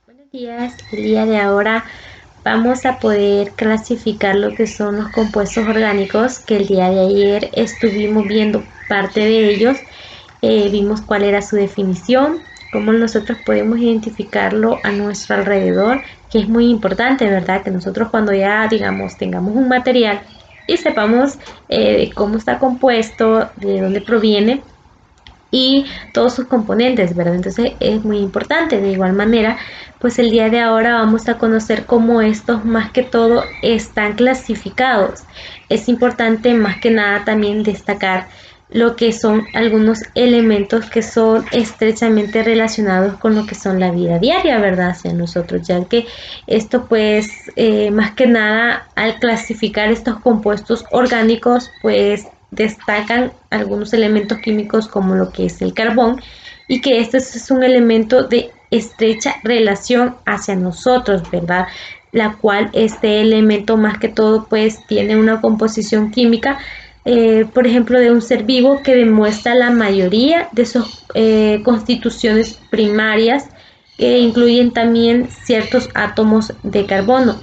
Buenos días, el día de ahora vamos a poder clasificar lo que son los compuestos orgánicos, que el día de ayer estuvimos viendo parte de ellos. Vimos cuál era su definición, cómo nosotros podemos identificarlo a nuestro alrededor, que es muy importante, ¿verdad? Que nosotros cuando ya, digamos, tengamos un material y sepamos cómo está compuesto, de dónde proviene y todos sus componentes, ¿verdad? Entonces es muy importante. De igual manera, pues el día de ahora vamos a conocer cómo estos más que todo están clasificados. Es importante más que nada también destacar lo que son algunos elementos que son estrechamente relacionados con lo que son la vida diaria, ¿verdad? Hacia nosotros, ya que esto pues más que nada al clasificar estos compuestos orgánicos pues destacan algunos elementos químicos como lo que es el carbón y que este es un elemento de estrecha relación hacia nosotros, ¿verdad? La cual este elemento más que todo pues tiene una composición química, por ejemplo, de un ser vivo que demuestra la mayoría de sus constituciones primarias que incluyen también ciertos átomos de carbono.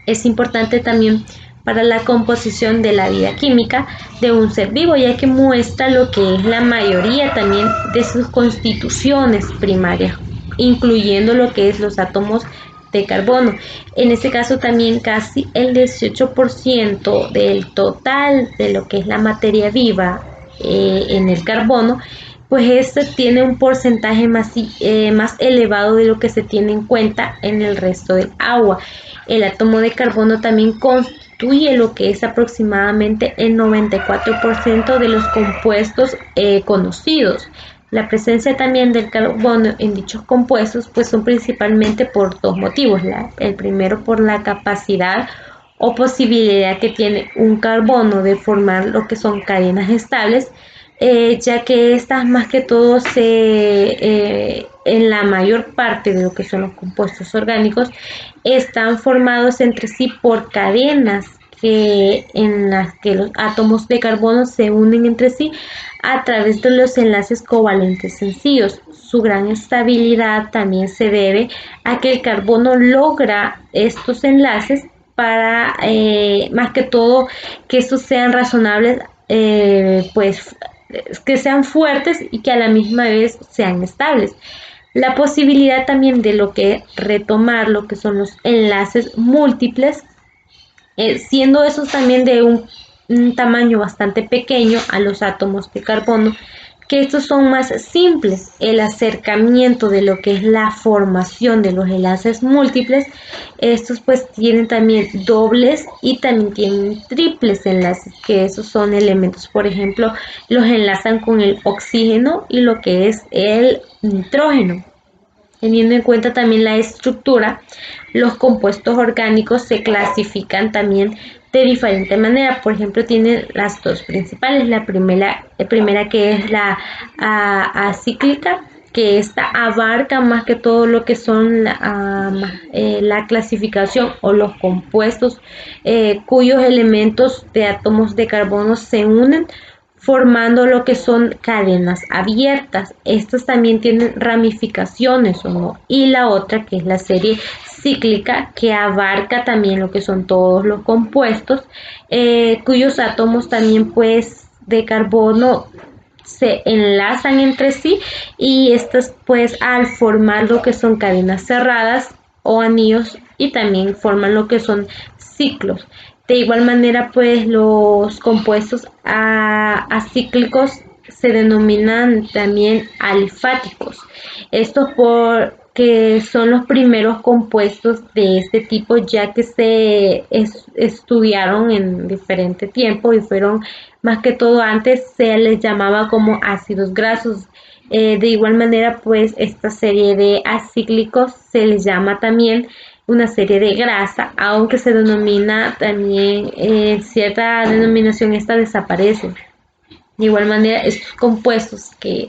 Es importante también para la composición de la vida química de un ser vivo, ya que muestra lo que es la mayoría también de sus constituciones primarias, incluyendo lo que es los átomos de carbono. En este caso también casi el 18% del total de lo que es la materia viva en el carbono, pues este tiene un porcentaje más elevado de lo que se tiene en cuenta en el resto del agua. El átomo de carbono también constituye lo que es aproximadamente el 94% de los compuestos conocidos. La presencia también del carbono en dichos compuestos pues son principalmente por dos motivos. El primero por la capacidad o posibilidad que tiene un carbono de formar lo que son cadenas estables, ya que estas más que todo en la mayor parte de lo que son los compuestos orgánicos están formados entre sí por cadenas en las que los átomos de carbono se unen entre sí a través de los enlaces covalentes sencillos. Su gran estabilidad también se debe a que el carbono logra estos enlaces para más que todo que estos sean razonables, pues que sean fuertes y que a la misma vez sean estables. La posibilidad también de lo que retomar lo que son los enlaces múltiples, siendo esos también de un tamaño bastante pequeño a los átomos de carbono, que estos son más simples. El acercamiento de lo que es la formación de los enlaces múltiples, estos pues tienen también dobles y también tienen triples enlaces, que esos son elementos, por ejemplo, los enlazan con el oxígeno y lo que es el nitrógeno. Teniendo en cuenta también la estructura, los compuestos orgánicos se clasifican también de diferente manera. Por ejemplo, tienen las dos principales. La primera que es la acíclica, que esta abarca más que todo lo que son la clasificación o los compuestos cuyos elementos de átomos de carbono se unen formando lo que son cadenas abiertas. Estas también tienen ramificaciones o no. Y la otra que es la serie cíclica, que abarca también lo que son todos los compuestos cuyos átomos también pues de carbono se enlazan entre sí, y estas pues al formar lo que son cadenas cerradas o anillos y también forman lo que son ciclos. De igual manera pues los compuestos acíclicos se denominan también alifáticos. Estos porque son los primeros compuestos de este tipo, ya que estudiaron en diferente tiempo y fueron más que todo antes se les llamaba como ácidos grasos. De igual manera pues esta serie de acíclicos se les llama también una serie de grasa, aunque se denomina también cierta denominación esta desaparece. De igual manera, estos compuestos que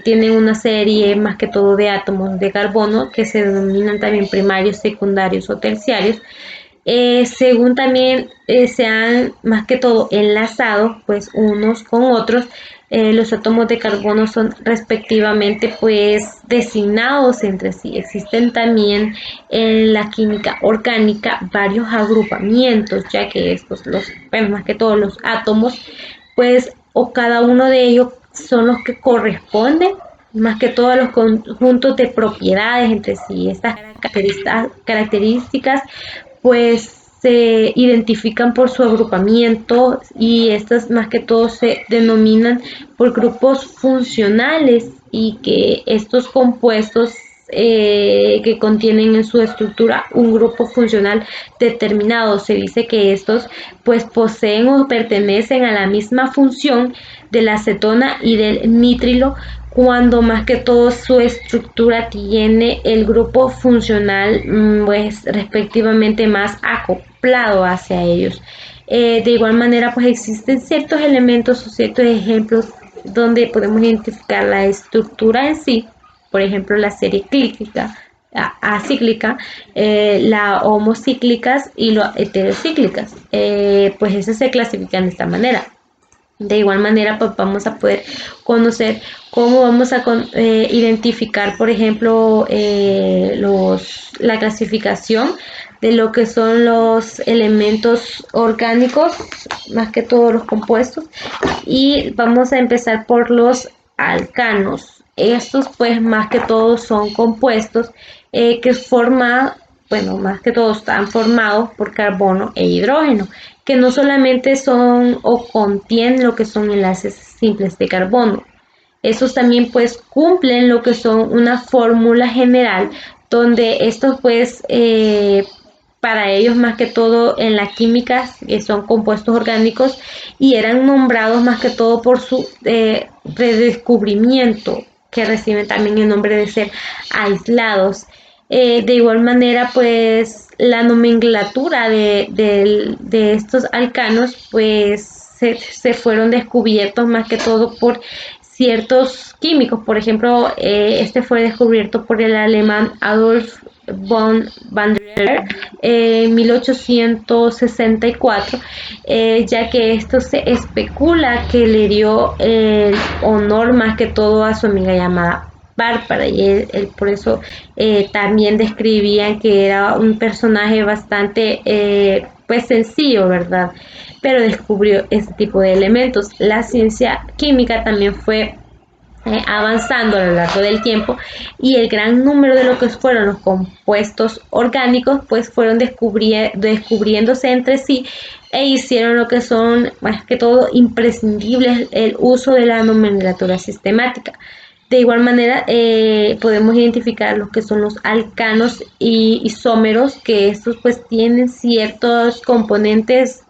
tienen una serie más que todo de átomos de carbono, que se denominan también primarios, secundarios o terciarios, según también se han más que todo enlazado pues unos con otros, los átomos de carbono son respectivamente pues designados entre sí. Existen también en la química orgánica varios agrupamientos, ya que estos, bueno, más que todos los átomos, pues o cada uno de ellos son los que corresponden más que todos los conjuntos de propiedades entre sí. Estas características pues se identifican por su agrupamiento y estas más que todo se denominan por grupos funcionales y que estos compuestos que contienen en su estructura un grupo funcional determinado. Se dice que estos pues poseen o pertenecen a la misma función de la acetona y del nitrilo, cuando más que todo su estructura tiene el grupo funcional pues respectivamente más acoplado hacia ellos. De igual manera pues existen ciertos elementos o ciertos ejemplos donde podemos identificar la estructura en sí, por ejemplo la serie cíclica, acíclica, la homocíclicas y las heterocíclicas, pues esas se clasifican de esta manera. De igual manera, pues vamos a poder conocer cómo vamos a identificar, por ejemplo, la clasificación de lo que son los elementos orgánicos, más que todos los compuestos, y vamos a empezar por los alcanos. Estos, pues, más que todo son compuestos que forman, bueno, más que todo están formados por carbono e hidrógeno, que no solamente son o contienen lo que son enlaces simples de carbono. Estos también pues cumplen lo que son una fórmula general donde estos pues para ellos más que todo en la química son compuestos orgánicos y eran nombrados más que todo por su redescubrimiento, que reciben también el nombre de ser aislados. De igual manera, pues la nomenclatura de estos alcanos, pues se fueron descubiertos más que todo por ciertos químicos. Por ejemplo, este fue descubierto por el alemán Adolf von van der Leer en 1864, ya que esto se especula que le dio el honor más que todo a su amiga llamada Bárbara, y él por eso también describían que era un personaje bastante pues sencillo, ¿verdad? Pero descubrió este tipo de elementos. La ciencia química también fue avanzando a lo largo del tiempo y el gran número de lo que fueron los compuestos orgánicos pues fueron descubriéndose entre sí e hicieron lo que son más que todo imprescindibles el uso de la nomenclatura sistemática. De igual manera, podemos identificar lo que son los alcanos y isómeros, que estos pues tienen ciertos componentes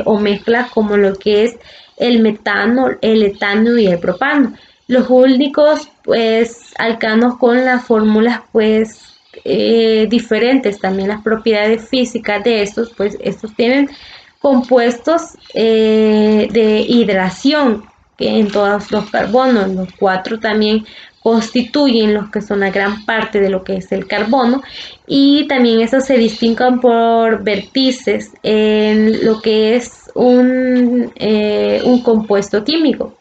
o mezclas como lo que es el metano, el etano y el propano. Los únicos pues alcanos con las fórmulas pues diferentes, también las propiedades físicas de estos, pues estos tienen compuestos de hidración que en todos los carbonos, los cuatro también constituyen los que son la gran parte de lo que es el carbono, y también estos se distinguen por vértices en lo que es un compuesto químico.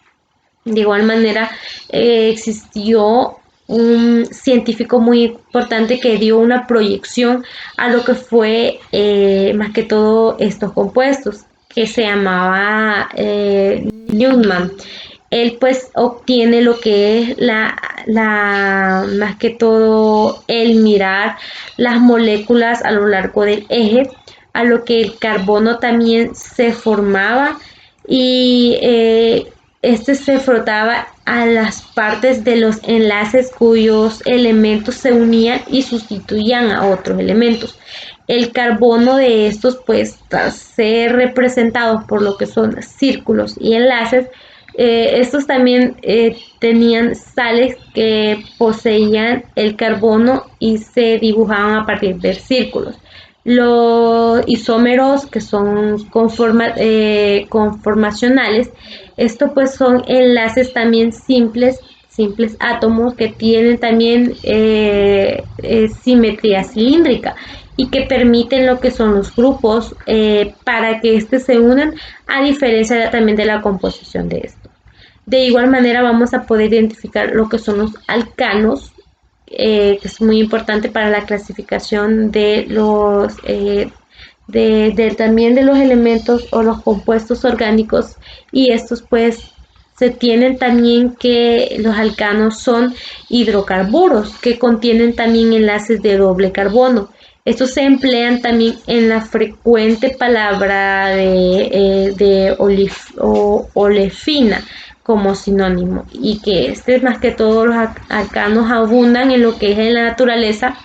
De igual manera, existió un científico muy importante que dio una proyección a lo que fue más que todo estos compuestos, que se llamaba Newman. Él pues obtiene lo que es más que todo el mirar las moléculas a lo largo del eje, a lo que el carbono también se formaba y este se frotaba a las partes de los enlaces cuyos elementos se unían y sustituían a otros elementos. El carbono de estos, pues, tras ser representados por lo que son círculos y enlaces, estos también tenían sales que poseían el carbono y se dibujaban a partir de círculos. Los isómeros, que son conformacionales, esto pues son enlaces también simples átomos que tienen también simetría cilíndrica y que permiten lo que son los grupos para que se unan, a diferencia también de la composición de esto. De igual manera vamos a poder identificar lo que son los alcanos, que es muy importante para la clasificación de los también de los elementos o los compuestos orgánicos, y estos pues se tienen también que los alcanos son hidrocarburos que contienen también enlaces de doble carbono. Estos se emplean también en la frecuente palabra de olefina como sinónimo, y que más que todos los alcanos abundan en lo que es en la naturaleza,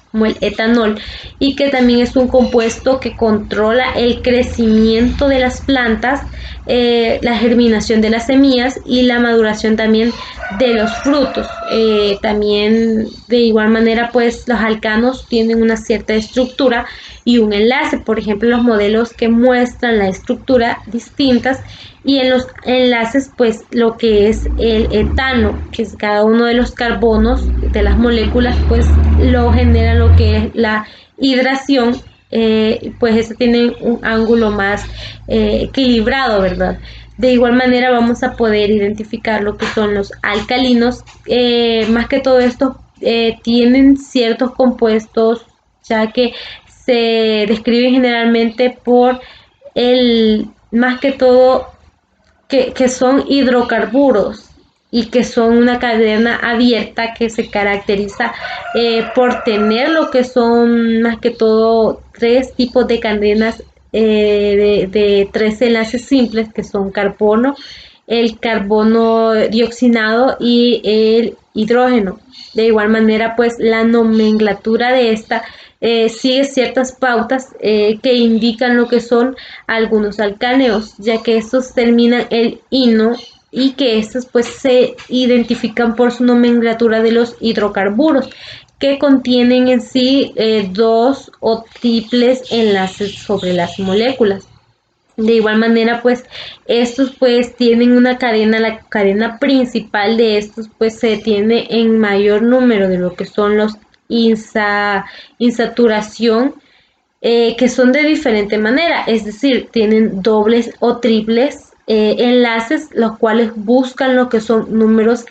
como el etanol, y que también es un compuesto que controla el crecimiento de las plantas, la germinación de las semillas y la maduración también de los frutos. También de igual manera pues los alcanos tienen una cierta estructura y un enlace, por ejemplo los modelos que muestran la estructura distintas, y en los enlaces pues lo que es el etano, que es cada uno de los carbonos de las moléculas, pues lo genera lo que es la hidración, pues eso tiene un ángulo más equilibrado, ¿verdad? De igual manera vamos a poder identificar lo que son los alcalinos, más que todo esto tienen ciertos compuestos, ya que se describen generalmente por más que todo que son hidrocarburos y que son una cadena abierta que se caracteriza por tener lo que son más que todo tres tipos de cadenas, de tres enlaces simples, que son carbono, el carbono dioxinado y el hidrógeno. De igual manera, pues la nomenclatura de esta sigue ciertas pautas que indican lo que son algunos alcaneos, ya que estos terminan el ino, y que estos pues se identifican por su nomenclatura de los hidrocarburos, que contienen en sí dos o triples enlaces sobre las moléculas. De igual manera, pues estos pues tienen una cadena, la cadena principal de estos pues se tiene en mayor número de lo que son los insaturación, que son de diferente manera, es decir, tienen dobles o triples enlaces, los cuales buscan lo que son números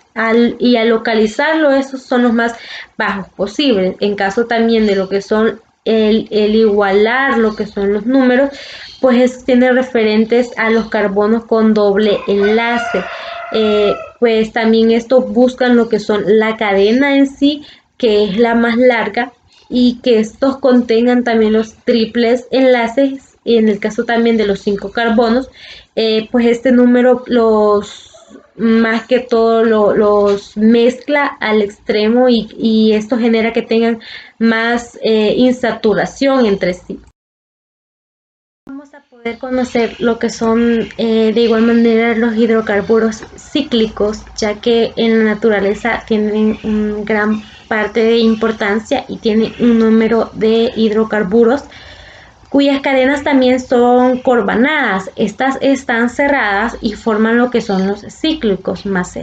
y al localizarlo, esos son los más bajos posibles. En caso también de lo que son el igualar lo que son los números, pues tiene referentes a los carbonos con doble enlace. Pues también estos buscan lo que son la cadena en sí, que es la más larga, y que estos contengan también los triples enlaces, y en el caso también de los 5 carbonos, pues este número los más que todo los mezcla al extremo, y esto genera que tengan más insaturación entre sí. Vamos a poder conocer lo que son de igual manera los hidrocarburos cíclicos, ya que en la naturaleza tienen una gran parte de importancia y tienen un número de hidrocarburos cuyas cadenas también son corbanadas. Estas están cerradas y forman lo que son los cíclicos más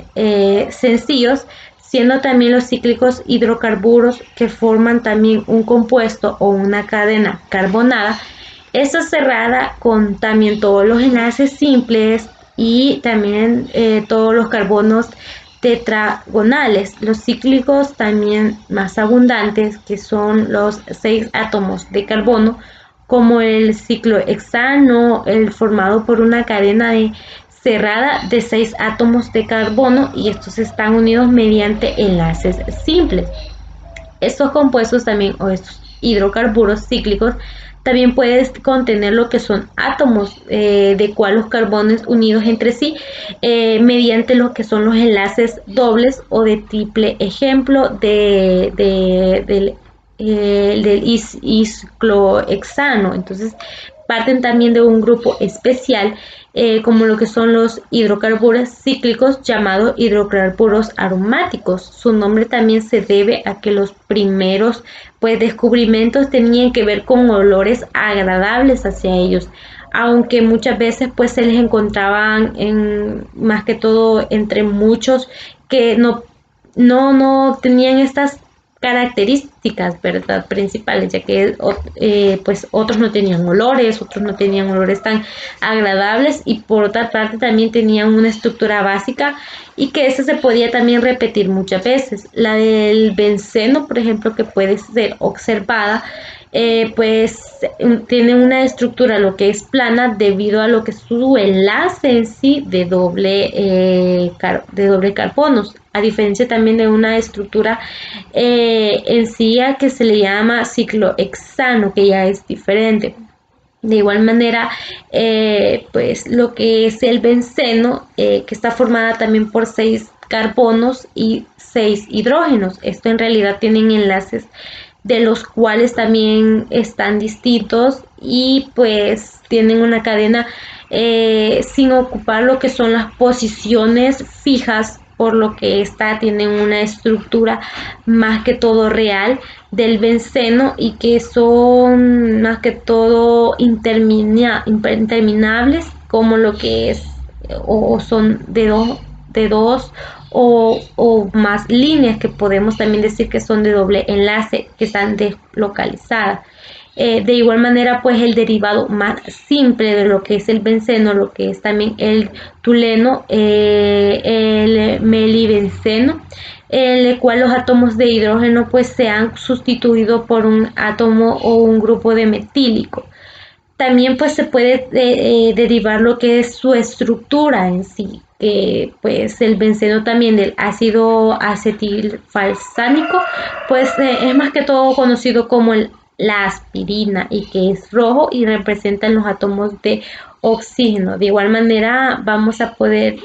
sencillos, siendo también los cíclicos hidrocarburos que forman también un compuesto o una cadena carbonada. Esta cerrada con también todos los enlaces simples y también todos los carbonos tetragonales. Los cíclicos también más abundantes, que son los 6 átomos de carbono, como el ciclohexano, el formado por una cadena cerrada de 6 átomos de carbono, y estos están unidos mediante enlaces simples. Estos compuestos también, o estos hidrocarburos cíclicos, también pueden contener lo que son átomos de cual los carbonos unidos entre sí mediante lo que son los enlaces dobles o de triple, ejemplo del isclohexano. Entonces parten también de un grupo especial como lo que son los hidrocarburos cíclicos llamados hidrocarburos aromáticos. Su nombre también se debe a que los primeros pues descubrimientos tenían que ver con olores agradables hacia ellos, aunque muchas veces pues se les encontraban más que todo entre muchos que no tenían estas características, ¿verdad? Principales, ya que pues otros no tenían olores, otros no tenían olores tan agradables y por otra parte también tenían una estructura básica y que esa se podía también repetir muchas veces. La del benceno, por ejemplo, que puede ser observada, pues tiene una estructura lo que es plana debido a lo que es su enlace en sí de doble carbonos, a diferencia también de una estructura en sí que se le llama ciclohexano, que ya es diferente. De igual manera, pues lo que es el benceno, que está formada también por 6 carbonos y 6 hidrógenos. Esto en realidad tienen enlaces de los cuales también están distintos y pues tienen una cadena sin ocupar lo que son las posiciones fijas, por lo que esta tiene una estructura más que todo real del benceno y que son más que todo interminables, como lo que es o son de dos o más líneas, que podemos también decir que son de doble enlace, que están deslocalizadas. De igual manera, pues el derivado más simple de lo que es el benceno, lo que es también el tuleno, el melibenceno, en el cual los átomos de hidrógeno pues se han sustituido por un átomo o un grupo de metílico. También pues se puede derivar lo que es su estructura en sí, que pues el benceno también del ácido acetilfalsámico pues es más que todo conocido como la aspirina y que es rojo y representan los átomos de oxígeno. De igual manera vamos a poder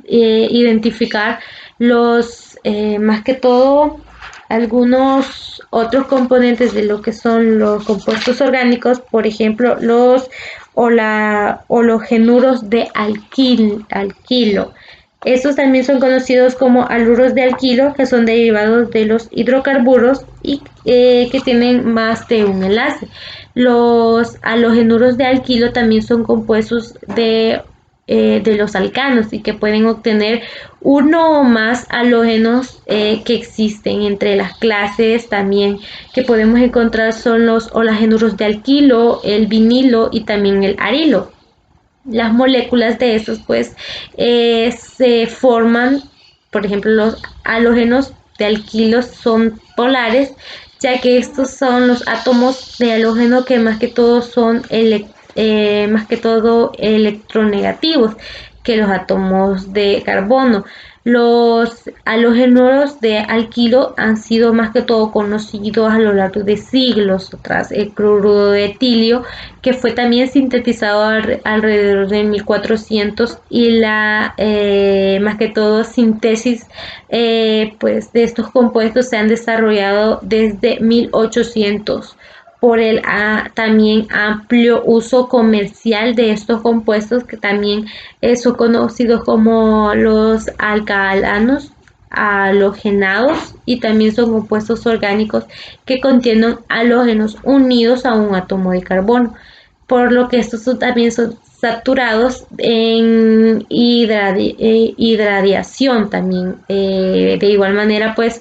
identificar los más que todo algunos otros componentes de lo que son los compuestos orgánicos, por ejemplo, los halogenuros de alquilo. Estos también son conocidos como haluros de alquilo, que son derivados de los hidrocarburos y que tienen más de un enlace. Los halogenuros de alquilo también son compuestos de los alcanos y que pueden obtener uno o más halógenos que existen entre las clases también que podemos encontrar son los halogenuros de alquilo, el vinilo y también el arilo. Las moléculas de estos pues se forman, por ejemplo, los halógenos de alquilo son polares, ya que estos son los átomos de halógeno que más que todo son más que todo electronegativos que los átomos de carbono. Los halógenos de alquilo han sido más que todo conocidos a lo largo de siglos, tras el cloruro de etilio, que fue también sintetizado alrededor de 1400 y la más que todo síntesis pues de estos compuestos se han desarrollado desde 1800 por el también amplio uso comercial de estos compuestos que también son conocidos como los alcalanos halogenados y también son compuestos orgánicos que contienen halógenos unidos a un átomo de carbono, por lo que estos también son saturados en hidradiación también. De igual manera, pues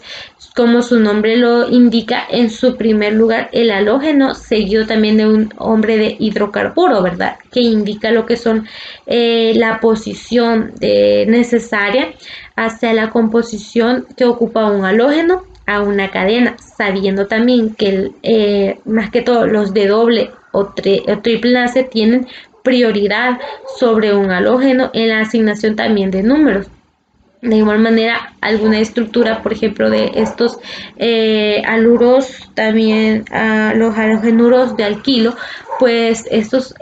como su nombre lo indica, en su primer lugar el halógeno, seguido también de un nombre de hidrocarburo, ¿verdad? Que indica lo que son la posición necesaria hacia la composición que ocupa un halógeno a una cadena, sabiendo también que más que todo los de doble o triple enlace tienen prioridad sobre un halógeno en la asignación también de números. De igual manera, alguna estructura, por ejemplo, de estos haluros, también los halogenuros de alquilo, pues estos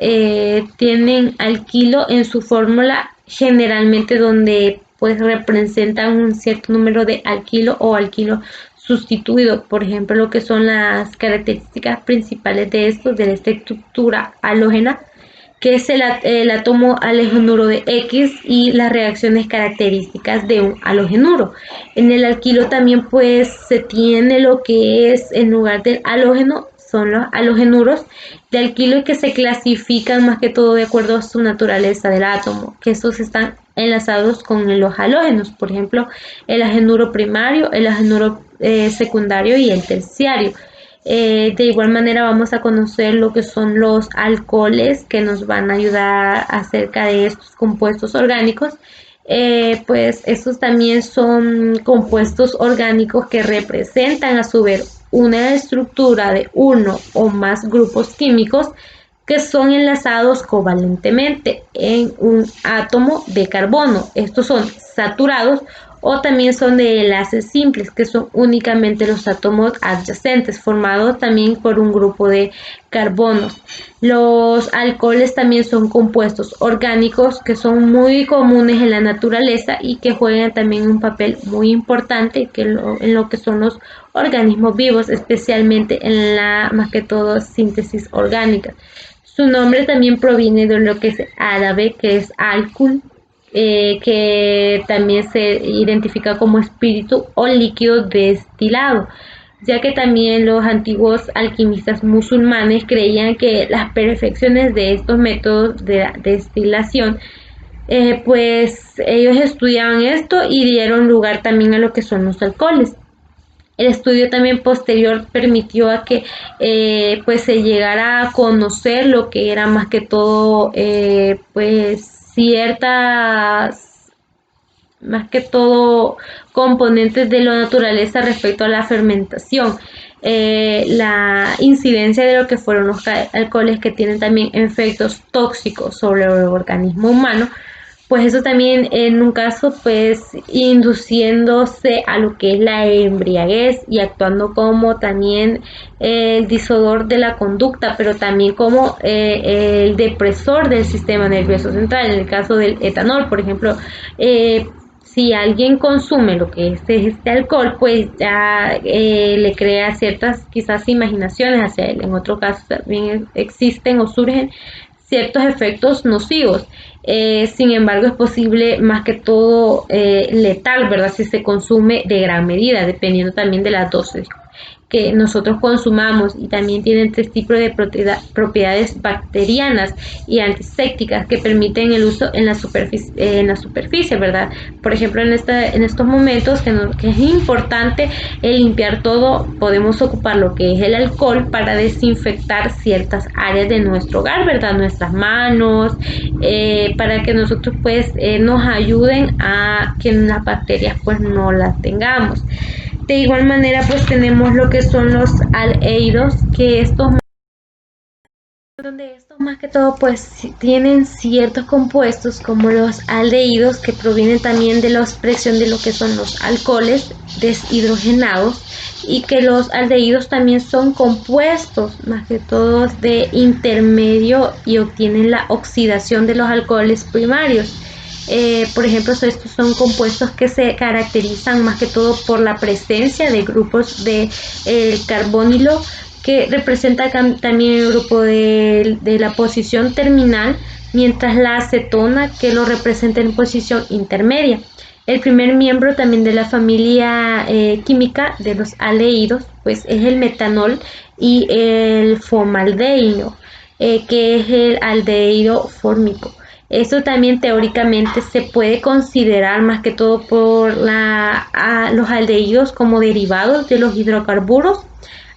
tienen alquilo en su fórmula generalmente donde pues representan un cierto número de alquilo o alquilo sustituido. Por ejemplo, lo que son las características principales de estos, de esta estructura halógena, que es el átomo halogenuro de X y las reacciones características de un halogenuro. En el alquilo también pues se tiene lo que es, en lugar del halógeno, son los halogenuros de alquilo que se clasifican más que todo de acuerdo a su naturaleza del átomo, que estos están enlazados con los halógenos, por ejemplo, el halogenuro primario, el halogenuro secundario y el terciario. De igual manera vamos a conocer lo que son los alcoholes que nos van a ayudar acerca de estos compuestos orgánicos. Pues estos también son compuestos orgánicos que representan a su vez una estructura de uno o más grupos químicos que son enlazados covalentemente en un átomo de carbono. Estos son saturados o también son de enlaces simples, que son únicamente los átomos adyacentes, formados también por un grupo de carbonos. Los alcoholes también son compuestos orgánicos que son muy comunes en la naturaleza y que juegan también un papel muy importante en lo que son los organismos vivos, especialmente en la, más que todo, síntesis orgánica. Su nombre también proviene de lo que es árabe, que es alcohol, que también se identifica como espíritu o líquido destilado, ya que también los antiguos alquimistas musulmanes creían que las perfecciones de estos métodos de destilación, pues ellos estudiaban esto y dieron lugar también a lo que son los alcoholes. El estudio también posterior permitió a que pues se llegara a conocer lo que era más que todo pues ciertas, más que todo componentes de la naturaleza respecto a la fermentación. La incidencia de lo que fueron los alcoholes que tienen también efectos tóxicos sobre el organismo humano, pues eso también en un caso pues induciéndose a lo que es la embriaguez y actuando como también el disodor de la conducta, pero también como el depresor del sistema nervioso central. En el caso del etanol, por ejemplo, si alguien consume lo que es este alcohol, pues ya le crea ciertas quizás imaginaciones hacia él. En otro caso también existen o surgen ciertos efectos nocivos. Sin embargo, es posible más que todo letal, ¿verdad? Si se consume de gran medida, dependiendo también de la dosis que nosotros consumamos, y también tienen tres tipos de propiedades bacterianas y antisépticas que permiten el uso en la superficie, ¿verdad? Por ejemplo, en estos momentos que es importante limpiar todo, podemos ocupar lo que es el alcohol para desinfectar ciertas áreas de nuestro hogar, ¿verdad? Nuestras manos, para que nosotros pues nos ayuden a que las bacterias pues no las tengamos. De igual manera, pues tenemos lo que son los aldehídos, que estos más que todo pues tienen ciertos compuestos como los aldehídos que provienen también de la expresión de lo que son los alcoholes deshidrogenados, y que los aldehídos también son compuestos más que todos de intermedio y obtienen la oxidación de los alcoholes primarios. Por ejemplo, estos son compuestos que se caracterizan más que todo por la presencia de grupos de carbonilo, que representa también el grupo de la posición terminal, mientras la acetona que lo representa en posición intermedia. El primer miembro también de la familia química de los aldehídos pues es el metanol y el formaldehído, que es el aldehído fórmico. Esto también teóricamente se puede considerar más que todo por los aldehídos como derivados de los hidrocarburos,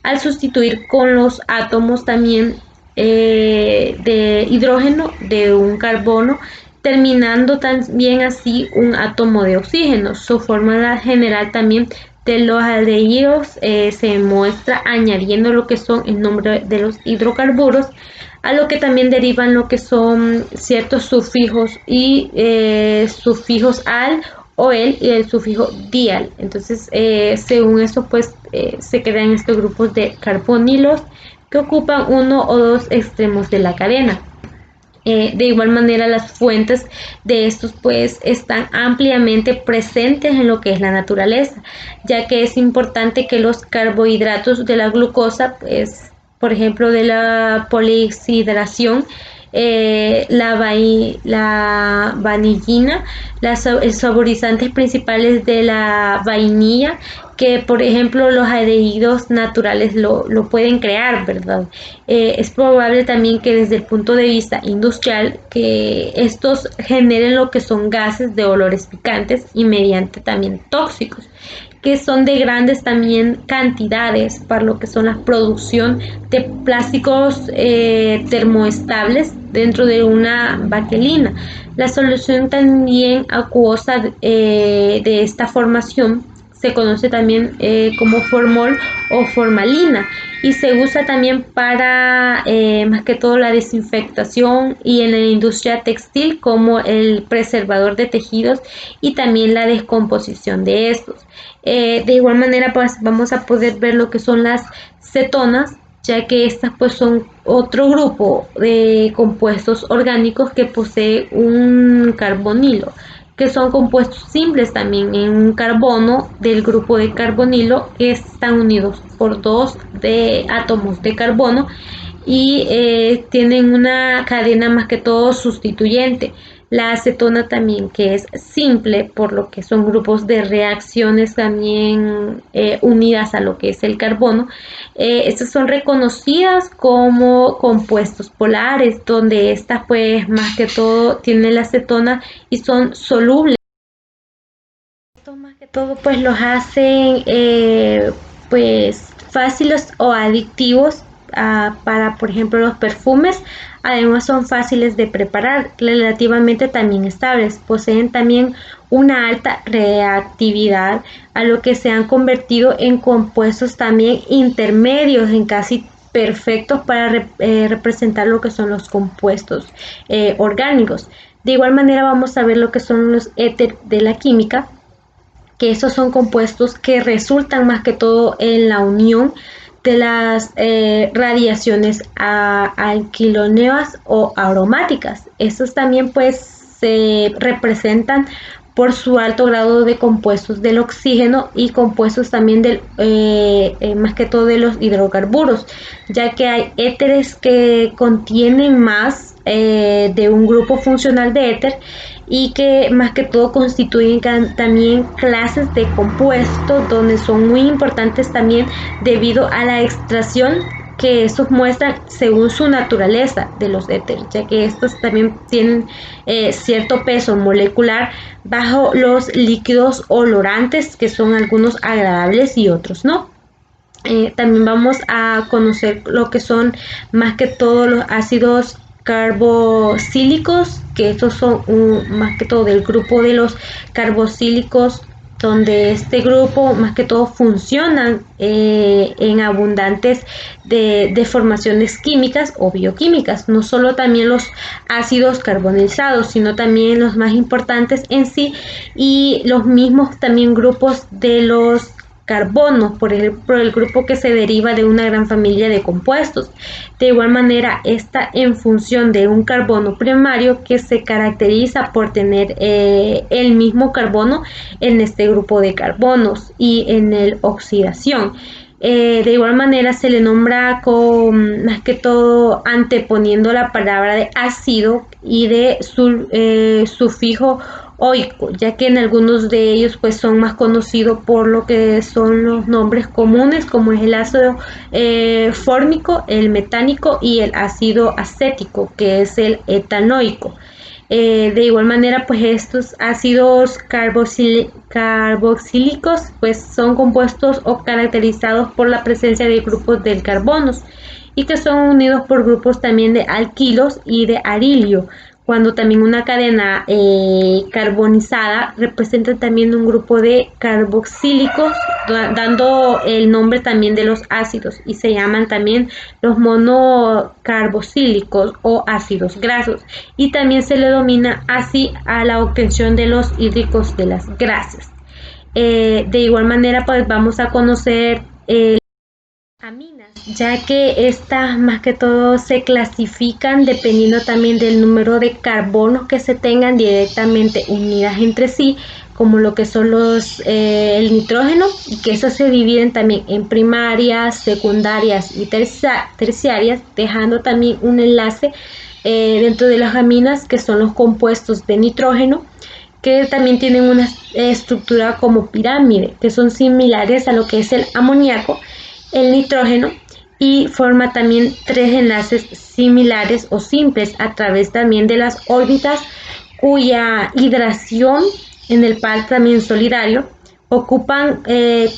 al sustituir con los átomos también de hidrógeno de un carbono, terminando también así un átomo de oxígeno. Su fórmula general también de los aldehídos se muestra añadiendo lo que son el nombre de los hidrocarburos, a lo que también derivan lo que son ciertos sufijos y sufijos al o el y el sufijo dial. Entonces, según eso, pues se crean estos grupos de carbonilos que ocupan uno o dos extremos de la cadena. De igual manera, las fuentes de estos pues están ampliamente presentes en lo que es la naturaleza, ya que es importante que los carbohidratos de la glucosa, pues, por ejemplo, de la polihidración, la vanillina, los saborizantes principales de la vainilla, que por ejemplo los aldehídos naturales lo pueden crear, ¿verdad? Es probable también que desde el punto de vista industrial que estos generen lo que son gases de olores picantes y mediante también tóxicos, que son de grandes también cantidades para lo que son la producción de plásticos termoestables dentro de una baquelina. La solución también acuosa de esta formación se conoce también como formol o formalina y se usa también para más que todo la desinfectación y en la industria textil como el preservador de tejidos y también la descomposición de estos. De igual manera pues vamos a poder ver lo que son las cetonas, ya que estas pues son otro grupo de compuestos orgánicos que posee un carbonilo, que son compuestos simples también en un carbono del grupo de carbonilo que están unidos por dos de átomos de carbono y tienen una cadena más que todo sustituyente. La acetona también que es simple, por lo que son grupos de reacciones también unidas a lo que es el carbono. Estas son reconocidas como compuestos polares, donde estas pues más que todo tienen la acetona y son solubles. Esto más que todo pues los hacen pues fáciles o adictivos para por ejemplo los perfumes. Además son fáciles de preparar, relativamente también estables, poseen también una alta reactividad, a lo que se han convertido en compuestos también intermedios, en casi perfectos para representar lo que son los compuestos orgánicos. De igual manera vamos a ver lo que son los éter de la química, que esos son compuestos que resultan más que todo en la unión de las radiaciones alquiloneas o aromáticas. Estos también pues se representan por su alto grado de compuestos del oxígeno y compuestos también del más que todo de los hidrocarburos, ya que hay éteres que contienen más de un grupo funcional de éter y que más que todo constituyen también clases de compuestos donde son muy importantes también debido a la extracción que estos muestran según su naturaleza de los éteres, ya que estos también tienen cierto peso molecular bajo los líquidos olorantes, que son algunos agradables y otros no. También vamos a conocer lo que son más que todo los ácidos carboxílicos, que estos son más que todo del grupo de los carboxílicos, donde este grupo más que todo funcionan en abundantes de formaciones químicas o bioquímicas, no solo también los ácidos carbonizados, sino también los más importantes en sí y los mismos también grupos de los carbono, por ejemplo, el grupo que se deriva de una gran familia de compuestos. De igual manera, está en función de un carbono primario que se caracteriza por tener el mismo carbono en este grupo de carbonos y en el oxidación. De igual manera se le nombra con más que todo anteponiendo la palabra de ácido y de sufijo oico, ya que en algunos de ellos pues son más conocidos por lo que son los nombres comunes, como es el ácido fórmico, el metánico y el ácido acético, que es el etanoico. De igual manera pues estos ácidos carboxílicos pues son compuestos o caracterizados por la presencia de grupos de carbonos y que son unidos por grupos también de alquilos y de arilio, cuando también una cadena carbonizada representa también un grupo de carboxílicos, dando el nombre también de los ácidos y se llaman también los monocarboxílicos o ácidos grasos, y también se le domina así a la obtención de los hídricos de las grasas. De igual manera pues vamos a conocer aminas, ya que estas más que todo se clasifican dependiendo también del número de carbonos que se tengan directamente unidas entre sí, como lo que son el nitrógeno, y que esos se dividen también en primarias, secundarias y terciarias, dejando también un enlace dentro de las aminas, que son los compuestos de nitrógeno, que también tienen una estructura como pirámide, que son similares a lo que es el amoníaco, el nitrógeno, y forma también tres enlaces similares o simples a través también de las órbitas, cuya hidración en el par también solidario Ocupan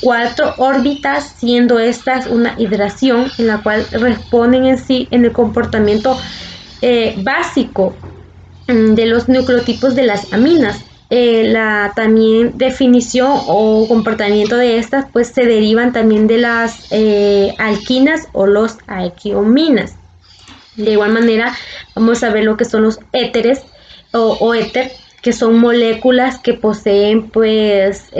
4 órbitas, siendo estas una hidración en la cual responden en sí en el comportamiento básico de los nucleotipos de las aminas. La también definición o comportamiento de estas pues se derivan también de las alquinas o los alquiominas. De igual manera vamos a ver lo que son los éteres o éter, que son moléculas que poseen pues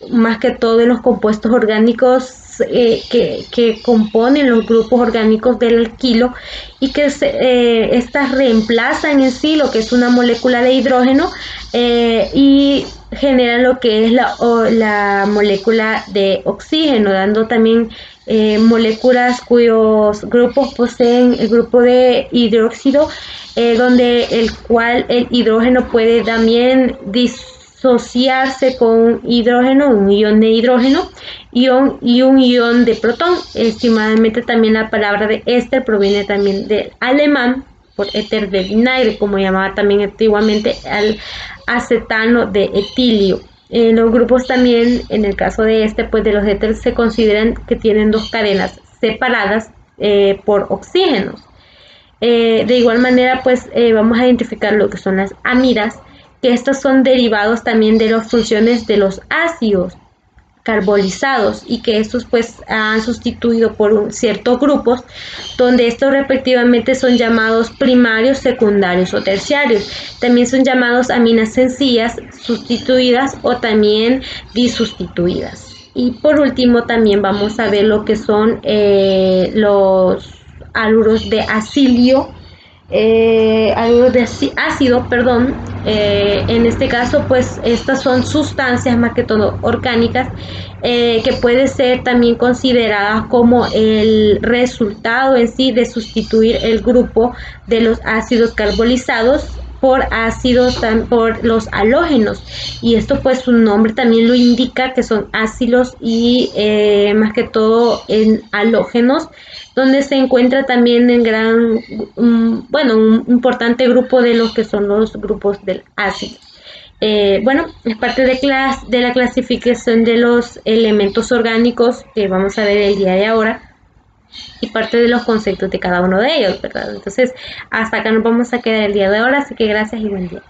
más que todo en los compuestos orgánicos que componen los grupos orgánicos del alquilo y que estas reemplazan en sí lo que es una molécula de hidrógeno y generan lo que es la molécula de oxígeno, dando también moléculas cuyos grupos poseen el grupo de hidróxido, donde el cual el hidrógeno puede también disociarse con hidrógeno, un ion de hidrógeno y un ion de protón. Estimadamente también la palabra de éster proviene también del alemán por éter de vinagre, como llamaba también antiguamente al acetano de etilio. Los grupos también, en el caso de pues de los éteres, se consideran que tienen 2 cadenas separadas por oxígenos. De igual manera, pues vamos a identificar lo que son las amidas, que estos son derivados también de las funciones de los ácidos carbolizados y que estos pues han sustituido por ciertos grupos donde estos respectivamente son llamados primarios, secundarios o terciarios. También son llamados aminas sencillas, sustituidas o también disustituidas. Y por último también vamos a ver lo que son los haluros de acilio, algo de ácido, perdón. En este caso pues estas son sustancias más que todo orgánicas que puede ser también consideradas como el resultado en sí de sustituir el grupo de los ácidos carbolizados por ácidos, por los halógenos, y esto pues su nombre también lo indica, que son ácidos y más que todo en halógenos, donde se encuentra también en un importante grupo de los que son los grupos del ácido. Bueno, es parte de la clasificación de los elementos orgánicos que vamos a ver el día de ahora y parte de los conceptos de cada uno de ellos, ¿verdad? Entonces, hasta acá nos vamos a quedar el día de ahora, así que gracias y buen día.